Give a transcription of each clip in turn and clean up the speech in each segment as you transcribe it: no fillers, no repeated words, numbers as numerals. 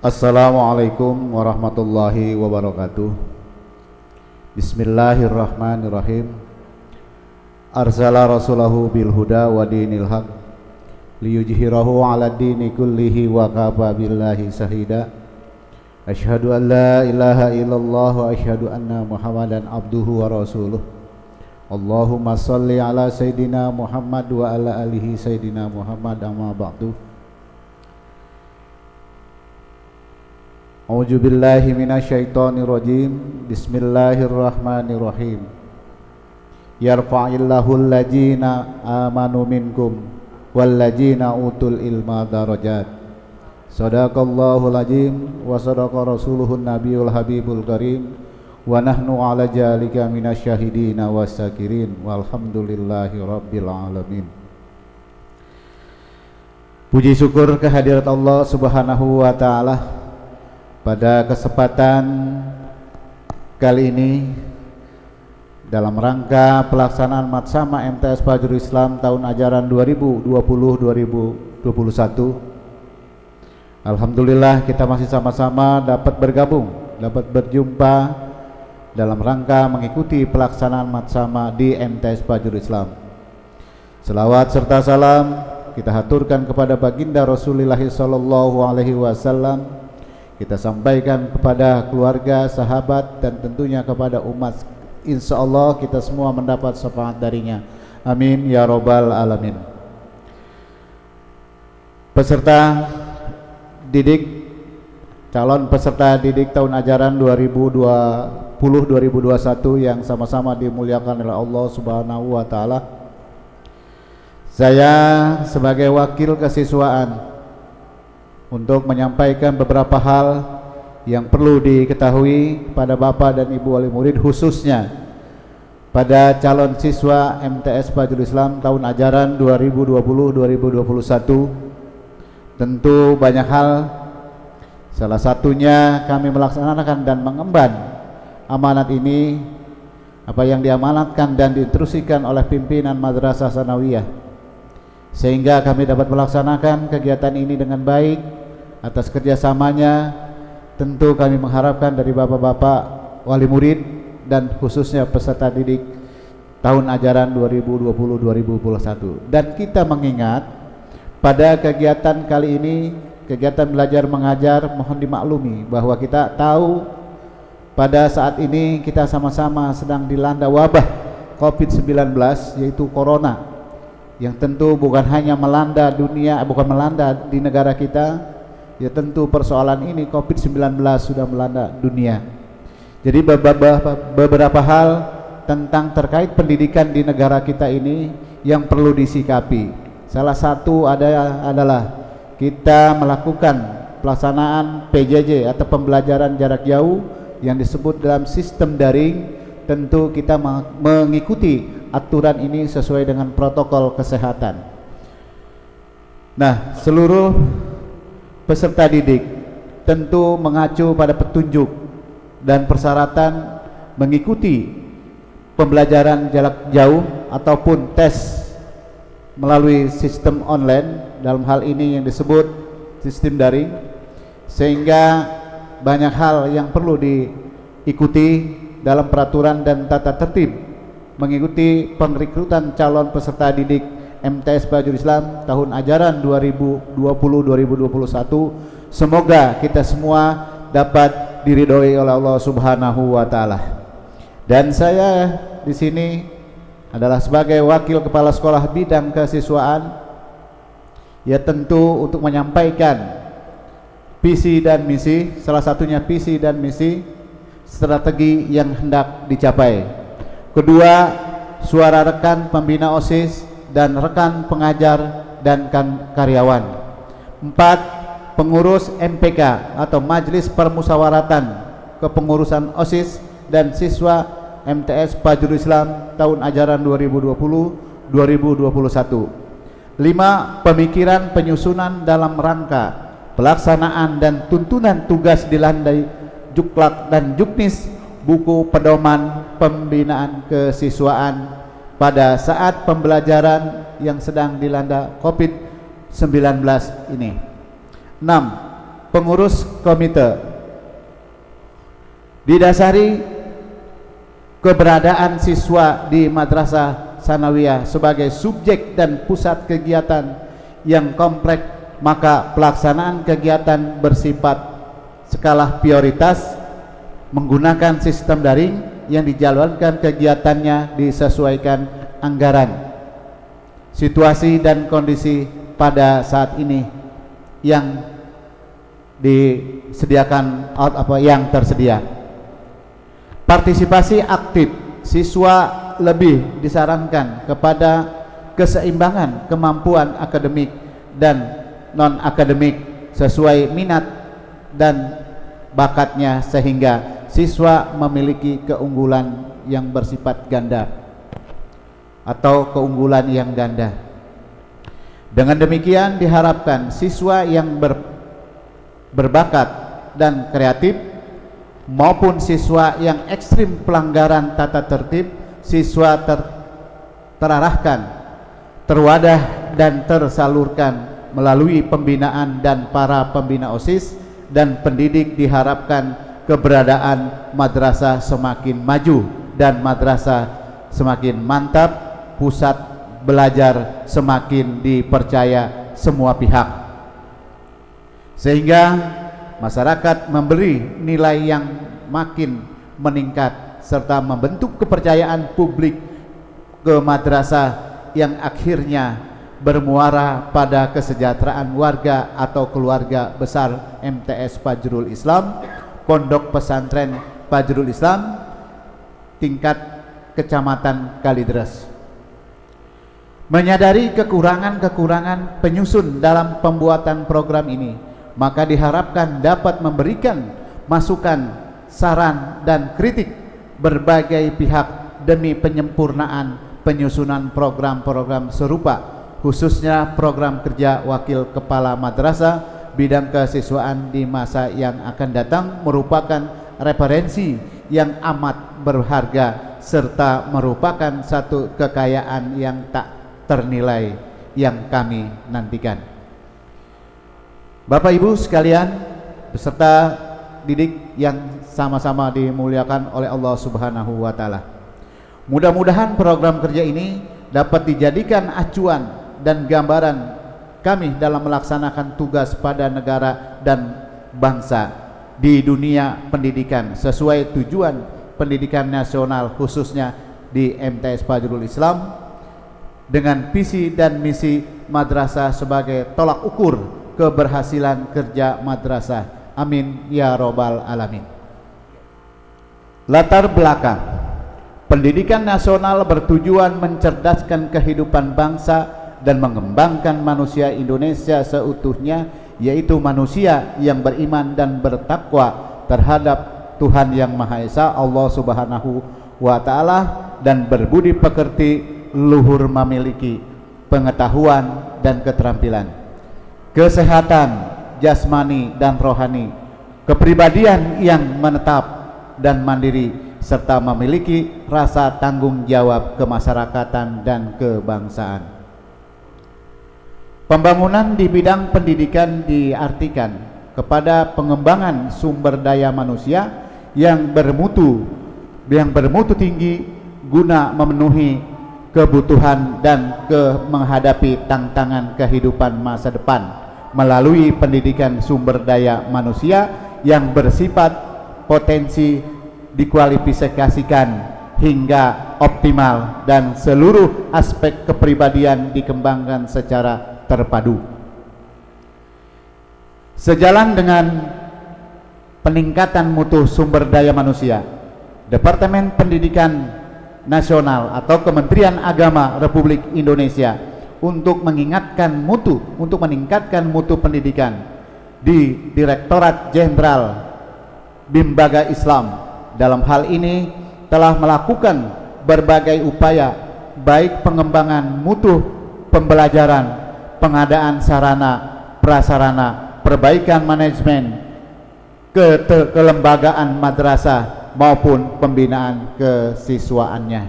Assalamualaikum warahmatullahi wabarakatuh. Bismillahirrahmanirrahim. Arsala rasulahu bil huda wa dinil haq liyujhirahu 'ala dini kullihi wa kafa billahi shahida. Asyhadu an la ilaha illallah wa asyhadu anna Muhammadan abduhu wa rasuluh. Allahumma shalli ala sayyidina Muhammad wa ala alihi sayyidina Muhammad, amma ba'du. A'udzu billahi minasyaitonir rajim. Bismillahirrahmanirrahim. Yarfa'illahu alladzina amanu minkum walladzina utul ilma darajat. Shadaqallahul azim wa sadaqa rasuluhun nabiyul habibul karim wa nahnu ala jalika minasyahidina wassakirin walhamdulillahi rabbil alamin. Puji syukur kehadirat Allah Subhanahu wa taala. Pada kesempatan kali ini dalam rangka pelaksanaan Matsama MTS Fajrul Islam tahun ajaran 2020-2021, alhamdulillah kita masih sama-sama dapat bergabung, dapat berjumpa dalam rangka mengikuti pelaksanaan Matsama di MTS Fajrul Islam. Selawat serta salam kita haturkan kepada baginda Rasulullah sallallahu alaihi wasallam. Kita sampaikan kepada keluarga, sahabat, dan tentunya kepada umat. Insya Allah kita semua mendapat syafaat darinya. Amin ya robbal alamin. Peserta didik, calon peserta didik tahun ajaran 2020-2021 yang sama-sama dimuliakan oleh Allah Subhanahu wa taala. Saya sebagai wakil kesiswaan untuk menyampaikan beberapa hal yang perlu diketahui pada Bapak dan Ibu wali murid, khususnya pada calon siswa MTS Fajrul Islam tahun ajaran 2020-2021. Tentu banyak hal, salah satunya kami melaksanakan dan mengemban amanat ini, apa yang diamanatkan dan diinstruksikan oleh pimpinan Madrasah Sanawiyah, sehingga kami dapat melaksanakan kegiatan ini dengan baik. Atas kerjasamanya tentu kami mengharapkan dari bapak-bapak wali murid dan khususnya peserta didik tahun ajaran 2020-2021. Dan kita mengingat pada kegiatan kali ini, kegiatan belajar mengajar, mohon dimaklumi bahwa kita tahu pada saat ini kita sama-sama sedang dilanda wabah COVID-19, yaitu Corona, yang tentu bukan hanya melanda dunia, bukan melanda di negara kita. Ya tentu persoalan ini COVID-19 sudah melanda dunia. Jadi beberapa hal tentang terkait pendidikan di negara kita ini yang perlu disikapi. Salah satu adalah kita melakukan pelaksanaan PJJ atau pembelajaran jarak jauh yang disebut dalam sistem daring. Tentu kita mengikuti aturan ini sesuai dengan protokol kesehatan. Nah, seluruh peserta didik tentu mengacu pada petunjuk dan persyaratan mengikuti pembelajaran jarak jauh ataupun tes melalui sistem online, dalam hal ini yang disebut sistem daring, sehingga banyak hal yang perlu diikuti dalam peraturan dan tata tertib mengikuti perekrutan calon peserta didik MTS Fajrul Islam tahun ajaran 2020-2021. Semoga kita semua dapat diridhoi oleh Allah Subhanahu wa taala. Dan saya di sini adalah sebagai wakil kepala sekolah bidang kesiswaan, ya tentu untuk menyampaikan visi dan misi, salah satunya visi dan misi strategi yang hendak dicapai. Kedua, suara rekan pembina OSIS dan rekan pengajar dan karyawan. 4. Pengurus MPK atau Majelis Permusyawaratan Kepengurusan OSIS dan siswa MTS Fajrul Islam tahun ajaran 2020-2021. 5. Pemikiran penyusunan dalam rangka pelaksanaan dan tuntunan tugas dilandai Juklak dan Juknis buku pedoman pembinaan kesiswaan pada saat pembelajaran yang sedang dilanda COVID-19 ini. 6. pengurus komite. Didasari keberadaan siswa di Madrasah Sanawiyah sebagai subjek dan pusat kegiatan yang kompleks, maka pelaksanaan kegiatan bersifat skala prioritas menggunakan sistem daring yang dijalankan kegiatannya disesuaikan anggaran, situasi dan kondisi pada saat ini yang disediakan yang tersedia. Partisipasi aktif siswa lebih disarankan kepada keseimbangan kemampuan akademik dan non akademik sesuai minat dan bakatnya, sehingga siswa memiliki keunggulan yang bersifat ganda atau keunggulan yang ganda. Dengan demikian diharapkan siswa yang berbakat dan kreatif maupun siswa yang ekstrim pelanggaran tata tertib, siswa terarahkan, terwadah dan tersalurkan melalui pembinaan dan para pembina OSIS, dan pendidik diharapkan keberadaan madrasah semakin maju dan madrasah semakin mantap, pusat belajar semakin dipercaya semua pihak, sehingga masyarakat memberi nilai yang makin meningkat serta membentuk kepercayaan publik ke madrasah yang akhirnya bermuara pada kesejahteraan warga atau keluarga besar MTS Fajrul Islam, Pondok Pesantren Fajrul Islam tingkat Kecamatan Kalideres. Menyadari kekurangan-kekurangan penyusun dalam pembuatan program ini, maka diharapkan dapat memberikan masukan, saran dan kritik berbagai pihak demi penyempurnaan penyusunan program-program serupa, khususnya program kerja wakil kepala madrasah bidang kesiswaan di masa yang akan datang merupakan referensi yang amat berharga serta merupakan satu kekayaan yang tak ternilai yang kami nantikan. Bapak Ibu sekalian beserta didik yang sama-sama dimuliakan oleh Allah Subhanahu wa taala. Mudah-mudahan program kerja ini dapat dijadikan acuan dan gambaran kami dalam melaksanakan tugas pada negara dan bangsa di dunia pendidikan sesuai tujuan pendidikan nasional, khususnya di MTS Fajrul Islam, dengan visi dan misi madrasah sebagai tolak ukur keberhasilan kerja madrasah. Amin ya robbal alamin. Latar belakang pendidikan nasional bertujuan mencerdaskan kehidupan bangsa dan mengembangkan manusia Indonesia seutuhnya, yaitu manusia yang beriman dan bertakwa terhadap Tuhan yang Maha Esa Allah Subhanahu wa taala dan berbudi pekerti, luhur memiliki pengetahuan dan keterampilan, kesehatan jasmani dan rohani, kepribadian yang menetap dan mandiri, serta memiliki rasa tanggung jawab kemasyarakatan dan kebangsaan. Pembangunan di bidang pendidikan diartikan kepada pengembangan sumber daya manusia yang bermutu tinggi guna memenuhi kebutuhan dan menghadapi tantangan kehidupan masa depan melalui pendidikan sumber daya manusia yang bersifat potensi dikualifikasikan hingga optimal dan seluruh aspek kepribadian dikembangkan secara terpadu. Sejalan dengan peningkatan mutu sumber daya manusia, Departemen Pendidikan Nasional atau Kementerian Agama Republik Indonesia untuk meningkatkan mutu pendidikan di Direktorat Jenderal Bimbaga Islam dalam hal ini telah melakukan berbagai upaya baik pengembangan mutu pembelajaran, pengadaan sarana prasarana, perbaikan manajemen kelembagaan madrasah maupun pembinaan kesiswaannya.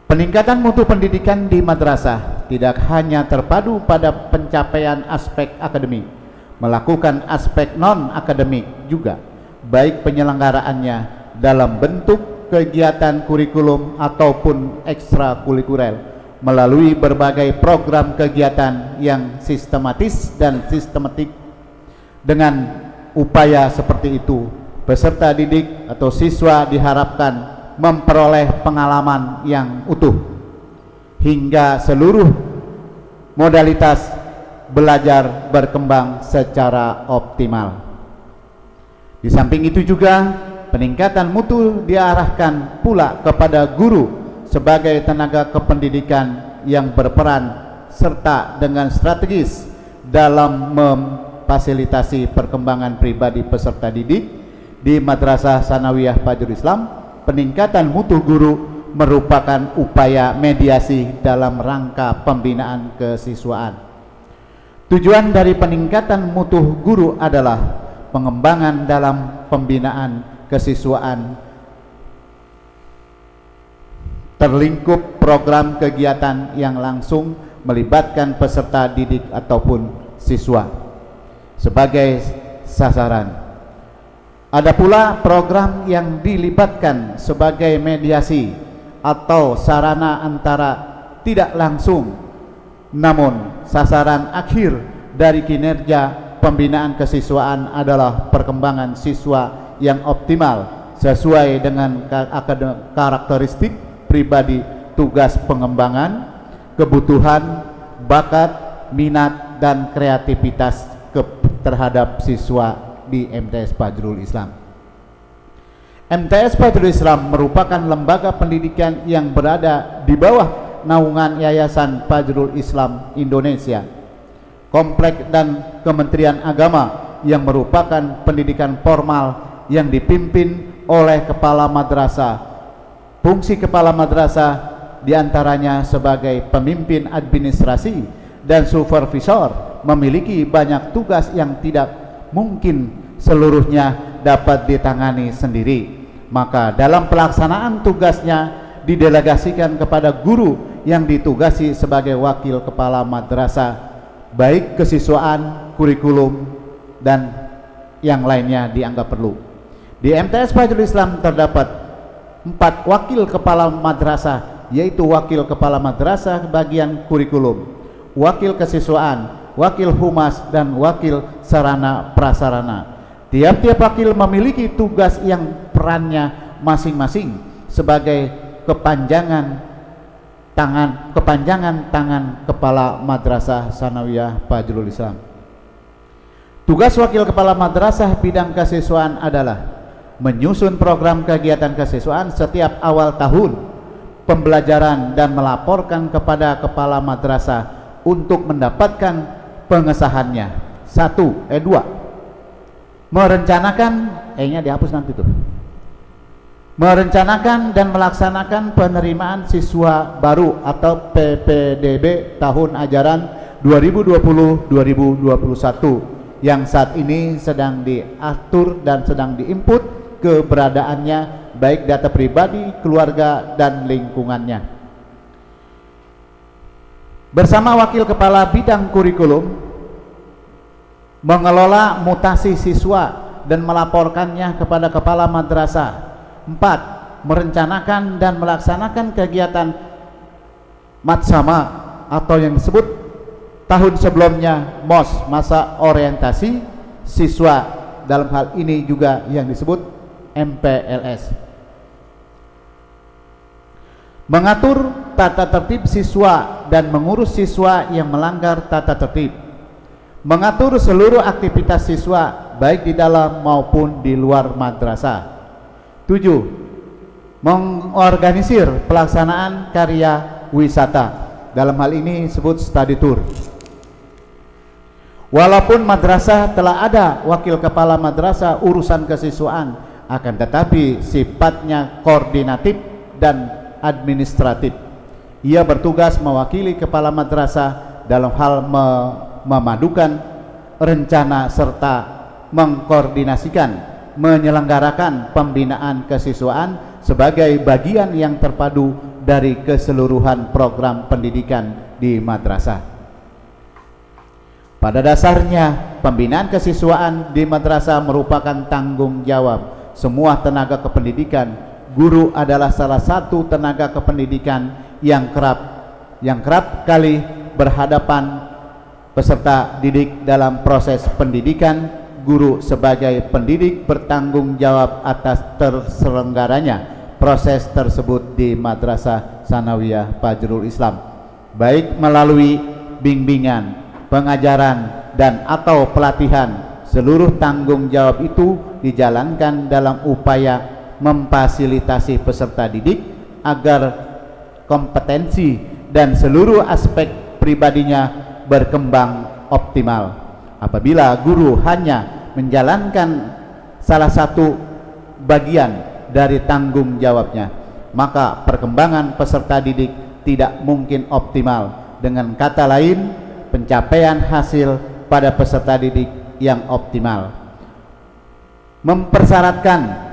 Peningkatan mutu pendidikan di madrasah tidak hanya terpadu pada pencapaian aspek akademik, melakukan aspek non-akademik juga, baik penyelenggaraannya dalam bentuk kegiatan kurikulum ataupun ekstrakurikuler, melalui berbagai program kegiatan yang sistematis dan sistematik. Dengan upaya seperti itu, peserta didik atau siswa diharapkan memperoleh pengalaman yang utuh hingga seluruh modalitas belajar berkembang secara optimal. Di samping itu juga peningkatan mutu diarahkan pula kepada guru sebagai tenaga kependidikan yang berperan serta dengan strategis dalam memfasilitasi perkembangan pribadi peserta didik di Madrasah Sanawiyah Fajrul Islam. Peningkatan mutu guru merupakan upaya mediasi dalam rangka pembinaan kesiswaan. Tujuan dari peningkatan mutu guru adalah pengembangan dalam pembinaan kesiswaan terlingkup program kegiatan yang langsung melibatkan peserta didik ataupun siswa sebagai sasaran. Ada pula program yang dilibatkan sebagai mediasi atau sarana antara tidak langsung, namun sasaran akhir dari kinerja pembinaan kesiswaan adalah perkembangan siswa yang optimal sesuai dengan karakteristik pribadi, tugas pengembangan, kebutuhan, bakat, minat, dan kreativitas terhadap siswa di MTS Fajrul Islam. MTS Fajrul Islam merupakan lembaga pendidikan yang berada di bawah naungan Yayasan Fajrul Islam Indonesia, Komplek dan Kementerian Agama, yang merupakan pendidikan formal yang dipimpin oleh kepala madrasah. Fungsi kepala madrasah diantaranya sebagai pemimpin administrasi dan supervisor, memiliki banyak tugas yang tidak mungkin seluruhnya dapat ditangani sendiri. Maka dalam pelaksanaan tugasnya didelegasikan kepada guru yang ditugasi sebagai wakil kepala madrasah, baik kesiswaan, kurikulum, dan yang lainnya dianggap perlu. Di MTS Fajrul Islam terdapat 4 wakil kepala madrasah, yaitu wakil kepala madrasah bagian kurikulum, wakil kesiswaan, wakil humas, dan wakil sarana prasarana. Tiap-tiap wakil memiliki tugas yang perannya masing-masing sebagai kepanjangan tangan kepala madrasah Sanawiyah Fajrul Islam. Tugas wakil kepala madrasah bidang kesiswaan adalah menyusun program kegiatan kesiswaan setiap awal tahun pembelajaran dan melaporkan kepada kepala madrasah untuk mendapatkan pengesahannya. 2. Merencanakan, nya dihapus nanti tuh. Merencanakan dan melaksanakan penerimaan siswa baru atau PPDB tahun ajaran 2020-2021 yang saat ini sedang diatur dan sedang diinput keberadaannya, baik data pribadi, keluarga, dan lingkungannya. Bersama wakil kepala bidang kurikulum mengelola mutasi siswa dan melaporkannya kepada kepala madrasah. 4. Merencanakan dan melaksanakan kegiatan matsama atau yang disebut tahun sebelumnya MOS, masa orientasi siswa, dalam hal ini juga yang disebut MPLS. Mengatur tata tertib siswa dan mengurus siswa yang melanggar tata tertib. Mengatur seluruh aktivitas siswa baik di dalam maupun di luar madrasah. 7. Mengorganisir pelaksanaan karya wisata, dalam hal ini disebut study tour. Walaupun madrasah telah ada wakil kepala madrasah urusan kesiswaan, akan tetapi sifatnya koordinatif dan administratif. Ia bertugas mewakili kepala madrasah dalam hal memadukan rencana serta mengkoordinasikan menyelenggarakan pembinaan kesiswaan sebagai bagian yang terpadu dari keseluruhan program pendidikan di madrasah. Pada dasarnya, pembinaan kesiswaan di madrasah merupakan tanggung jawab semua tenaga kependidikan. Guru adalah salah satu tenaga kependidikan yang kerap kali berhadapan peserta didik dalam proses pendidikan. Guru sebagai pendidik bertanggung jawab atas terselenggaranya proses tersebut di Madrasah Sanawiyah Fajrul Islam, baik melalui bimbingan, pengajaran, dan atau pelatihan. Seluruh tanggung jawab itu dijalankan dalam upaya memfasilitasi peserta didik agar kompetensi dan seluruh aspek pribadinya berkembang optimal. Apabila guru hanya menjalankan salah satu bagian dari tanggung jawabnya, maka perkembangan peserta didik tidak mungkin optimal. Dengan kata lain, pencapaian hasil pada peserta didik yang optimal mempersyaratkan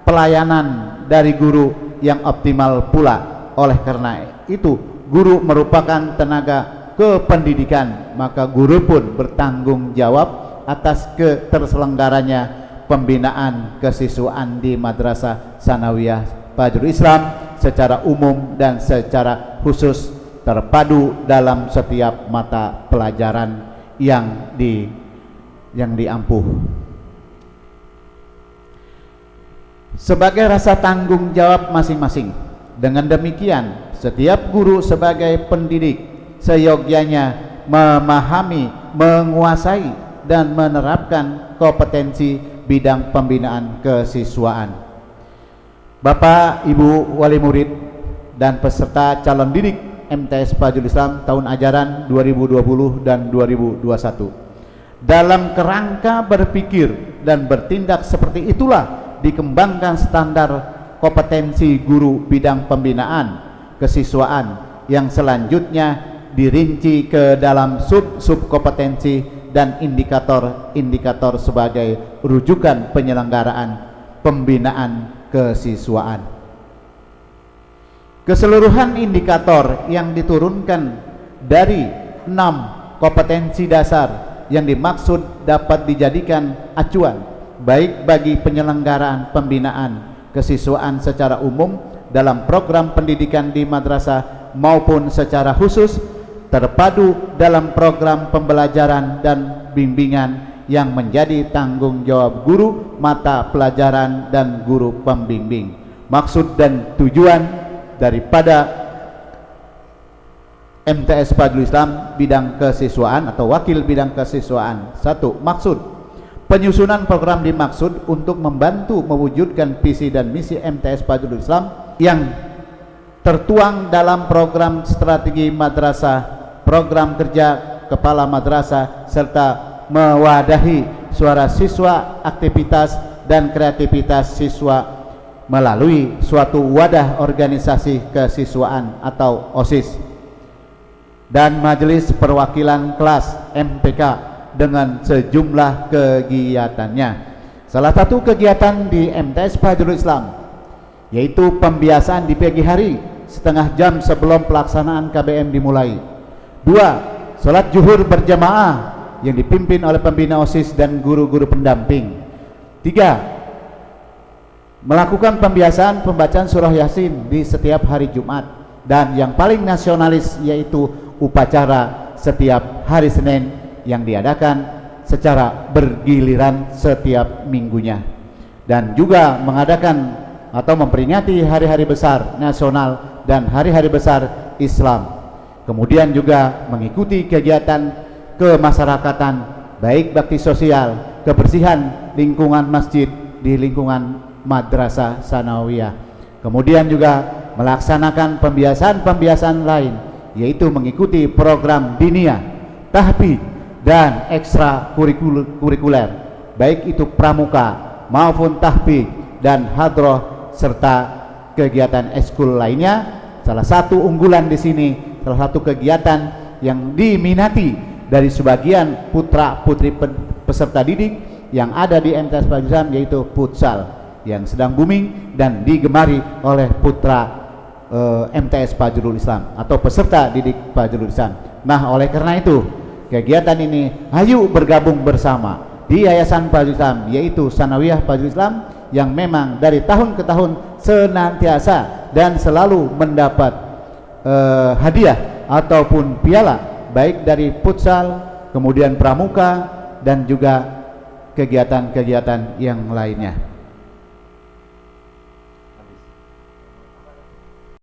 pelayanan dari guru yang optimal pula. Oleh karena itu, guru merupakan tenaga kependidikan, maka guru pun bertanggung jawab atas keterselenggaranya pembinaan kesiswaan di Madrasah Sanawiyah Fajrul Islam secara umum dan secara khusus, terpadu dalam setiap mata pelajaran yang diampuh. Sebagai rasa tanggung jawab masing-masing. Dengan demikian, setiap guru sebagai pendidik seyogyanya memahami, menguasai, dan menerapkan kompetensi bidang pembinaan kesiswaan. Bapak, Ibu, wali murid, dan peserta calon didik MTS Fajrul Islam tahun ajaran 2020 dan 2021. Dalam kerangka berpikir dan bertindak seperti itulah dikembangkan standar kompetensi guru bidang pembinaan kesiswaan yang selanjutnya dirinci ke dalam sub kompetensi dan indikator sebagai rujukan penyelenggaraan pembinaan kesiswaan. Keseluruhan indikator yang diturunkan dari 6 kompetensi dasar yang dimaksud dapat dijadikan acuan baik bagi penyelenggaraan pembinaan kesiswaan secara umum dalam program pendidikan di madrasah maupun secara khusus, terpadu dalam program pembelajaran dan bimbingan yang menjadi tanggung jawab guru mata pelajaran dan guru pembimbing. Maksud dan tujuan daripada MTS Fajrul Islam bidang kesiswaan atau wakil bidang kesiswaan. 1. Maksud penyusunan program dimaksud untuk membantu mewujudkan visi dan misi MTS Fajrul Islam yang tertuang dalam program strategi madrasah, program kerja kepala madrasah, serta mewadahi suara siswa, aktivitas dan kreativitas siswa melalui suatu wadah organisasi kesiswaan atau OSIS dan majelis perwakilan kelas MPK dengan sejumlah kegiatannya. Salah satu kegiatan di MTS Fajrul Islam yaitu pembiasaan di pagi hari setengah jam sebelum pelaksanaan KBM dimulai. 2. Salat zuhur berjamaah yang dipimpin oleh pembina OSIS dan guru-guru pendamping. 3. Melakukan pembiasaan pembacaan surah Yasin di setiap hari Jumat, dan yang paling nasionalis yaitu upacara setiap hari Senin yang diadakan secara bergiliran setiap minggunya, dan juga mengadakan atau memperingati hari-hari besar nasional dan hari-hari besar Islam. Kemudian juga mengikuti kegiatan kemasyarakatan baik bakti sosial, kebersihan lingkungan masjid di lingkungan Madrasah Sanawiyah. Kemudian juga melaksanakan pembiasaan-pembiasaan lain yaitu mengikuti program diniyah, tahfidz dan ekstra kurikuler baik itu pramuka maupun tahfidz dan hadroh serta kegiatan ekskul lainnya. Salah satu unggulan di sini, salah satu kegiatan yang diminati dari sebagian putra putri peserta didik yang ada di MTS Fajrul Islam yaitu futsal yang sedang booming dan digemari oleh putra MTS Fajrul Islam atau peserta didik Fajrul Islam. Nah, oleh karena itu kegiatan ini ayo bergabung bersama di Yayasan Fajrul Islam, yaitu Sanawiyah Fajrul Islam, yang memang dari tahun ke tahun senantiasa dan selalu mendapat hadiah ataupun piala, baik dari futsal, kemudian pramuka, dan juga kegiatan-kegiatan yang lainnya.